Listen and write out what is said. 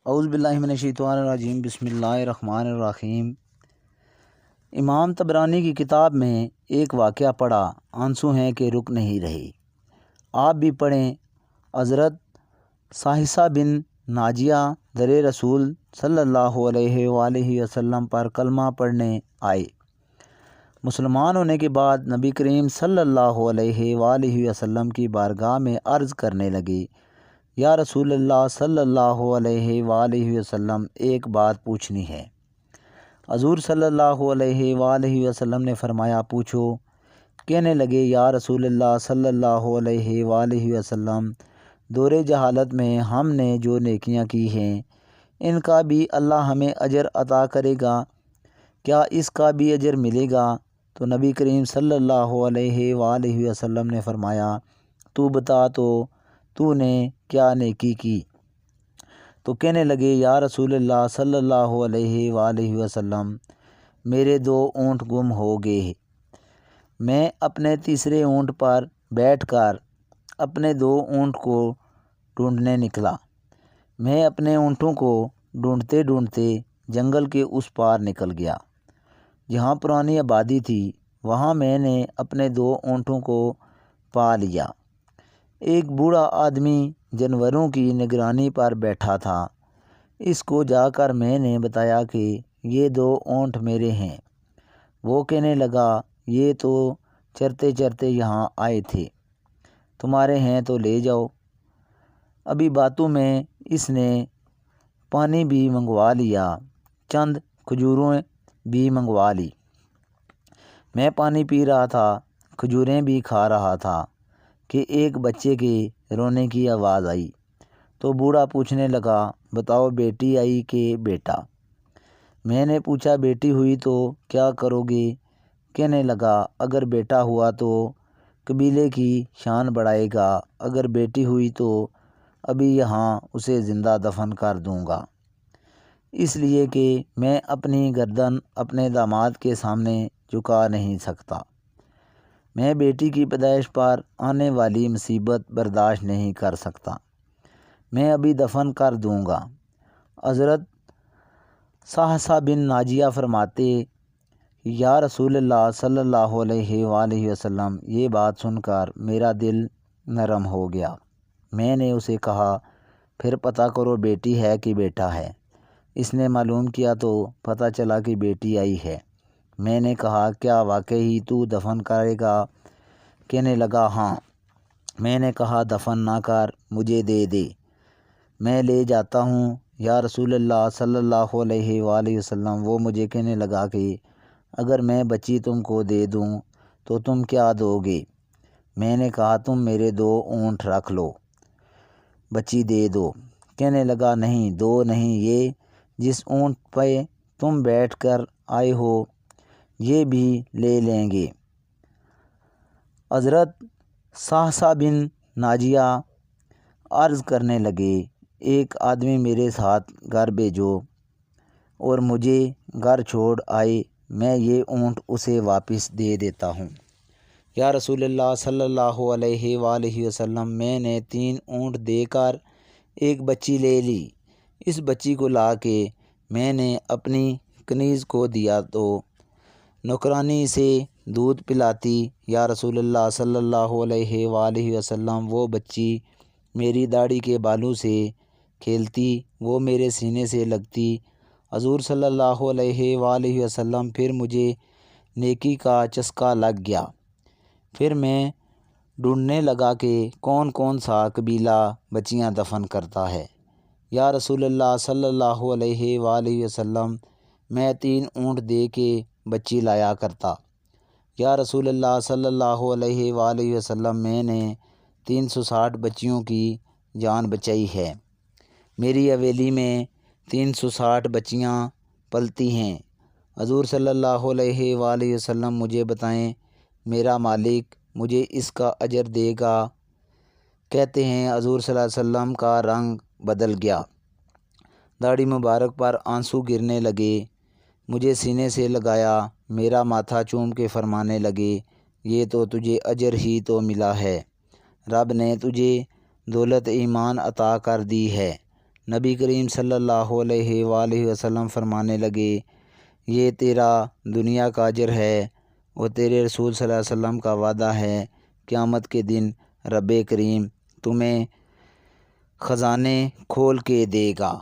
اعوذ باللہ من الشیطان الرجیم، بسم اللہ الرحمن الرحیم۔ امام طبرانی کی کتاب میں ایک واقعہ پڑھا، آنسو ہیں کہ رک نہیں رہے۔ آپ بھی پڑھیں۔ حضرت صاحصہ بن ناجیہ در رسول صلی اللہ علیہ وآلہ وسلم پر کلمہ پڑھنے آئے۔ مسلمان ہونے کے بعد نبی کریم صلی اللہ علیہ وآلہ وسلم کی بارگاہ میں عرض کرنے لگے، یا رسول اللہ صلی اللہ علیہ وآلہ وسلم، ایک بات پوچھنی ہے۔ حضور صلی اللہ علیہ وآلہ وسلم نے فرمایا، پوچھو۔ کہنے لگے، یا رسول اللہ صلی اللہ علیہ وآلہ وسلم، دور جہالت میں ہم نے جو نیکیاں کی ہیں ان کا بھی اللہ ہمیں اجر عطا کرے گا، کیا اس کا بھی اجر ملے گا؟ تو نبی کریم صلی اللہ علیہ وآلہ وسلم نے فرمایا، تو بتا تو نے کیا نیکی کی؟ تو کہنے لگے، یا رسول اللہ صلی اللہ علیہ وآلہ وسلم، میرے 2 اونٹ گم ہو گئے۔ میں اپنے تیسرے اونٹ پر بیٹھ کر اپنے 2 اونٹ کو ڈھونڈنے نکلا۔ میں اپنے اونٹوں کو ڈھونڈتے ڈھونڈتے جنگل کے اس پار نکل گیا جہاں پرانی آبادی تھی۔ وہاں میں نے اپنے 2 اونٹوں کو پا لیا۔ ایک بوڑھا آدمی جانوروں کی نگرانی پر بیٹھا تھا۔ اس کو جا کر میں نے بتایا کہ یہ 2 اونٹ میرے ہیں۔ وہ کہنے لگا، یہ تو چرتے چرتے یہاں آئے تھے، تمہارے ہیں تو لے جاؤ۔ ابھی باتوں میں اس نے پانی بھی منگوا لیا، چند کھجوریں بھی منگوا لی۔ میں پانی پی رہا تھا، کھجوریں بھی کھا رہا تھا کہ ایک بچے کے رونے کی آواز آئی۔ تو بوڑھا پوچھنے لگا، بتاؤ بیٹی آئی کہ بیٹا؟ میں نے پوچھا، بیٹی ہوئی تو کیا کرو گے؟ کہنے لگا، اگر بیٹا ہوا تو قبیلے کی شان بڑھائے گا، اگر بیٹی ہوئی تو ابھی یہاں اسے زندہ دفن کر دوں گا، اس لیے کہ میں اپنی گردن اپنے داماد کے سامنے جھکا نہیں سکتا۔ میں بیٹی کی پیدائش پر آنے والی مصیبت برداشت نہیں کر سکتا، میں ابھی دفن کر دوں گا۔ حضرت صاحصہ بن ناجیہ فرماتے، یا رسول اللہ صلی اللہ علیہ وآلہ وسلم، یہ بات سن کر میرا دل نرم ہو گیا۔ میں نے اسے کہا، پھر پتہ کرو بیٹی ہے کہ بیٹا ہے۔ اس نے معلوم کیا تو پتہ چلا کہ بیٹی آئی ہے۔ میں نے کہا، کیا واقعی تو دفن کرے گا؟ کہنے لگا، ہاں۔ میں نے کہا، دفن نہ کر، مجھے دے دے، میں لے جاتا ہوں۔ یا رسول اللہ صلی اللہ علیہ وآلہ وسلم، وہ مجھے کہنے لگا کہ اگر میں بچی تم کو دے دوں تو تم کیا دو گے؟ میں نے کہا، تم میرے 2 اونٹ رکھ لو، بچی دے دو۔ کہنے لگا، نہیں، 2 نہیں، یہ جس اونٹ پہ تم بیٹھ کر آئے ہو یہ بھی لے لیں گے۔ حضرت صاحصہ بن ناجیہ عرض کرنے لگے، ایک آدمی میرے ساتھ گھر بھیجو اور مجھے گھر چھوڑ آئے، میں یہ اونٹ اسے واپس دے دیتا ہوں۔ یا رسول اللہ صلی اللہ علیہ وآلہ وسلم، میں نے 3 اونٹ دے کر ایک بچی لے لی۔ اس بچی کو لا کے میں نے اپنی کنیز کو دیا تو نوکرانی سے دودھ پلاتی۔ یا رسول اللہ صلی اللہ علیہ وآلہ وسلم، وہ بچی میری داڑھی کے بالوں سے کھیلتی، وہ میرے سینے سے لگتی۔ حضور صلی اللہ علیہ وآلہ وسلم، پھر مجھے نیکی کا چسکا لگ گیا۔ پھر میں ڈھونڈنے لگا کہ کون کون سا قبیلہ بچیاں دفن کرتا ہے۔ یا رسول اللہ صلی اللہ علیہ وآلہ وسلم، میں 3 اونٹ دے کے بچی لایا کرتا۔ یا رسول اللہ صلی اللہ علیہ وآلہ وسلم، میں نے 360 بچیوں کی جان بچائی ہے۔ میری حویلی میں 360 بچیاں پلتی ہیں۔ حضور صلی اللہ علیہ وآلہ وسلم، مجھے بتائیں، میرا مالک مجھے اس کا اجر دے گا؟ کہتے ہیں حضور صلی اللہ علیہ وسلم کا رنگ بدل گیا، داڑھی مبارک پر آنسو گرنے لگے، مجھے سینے سے لگایا، میرا ماتھا چوم کے فرمانے لگے، یہ تو تجھے اجر ہی تو ملا ہے، رب نے تجھے دولت ایمان عطا کر دی ہے، نبی کریم صلی اللہ علیہ وآلہ وسلم فرمانے لگے، یہ تیرا دنیا کا اجر ہے، اور تیرے رسول صلی اللہ علیہ وسلم کا وعدہ ہے، قیامت کے دن رب کریم تمہیں خزانے کھول کے دے گا۔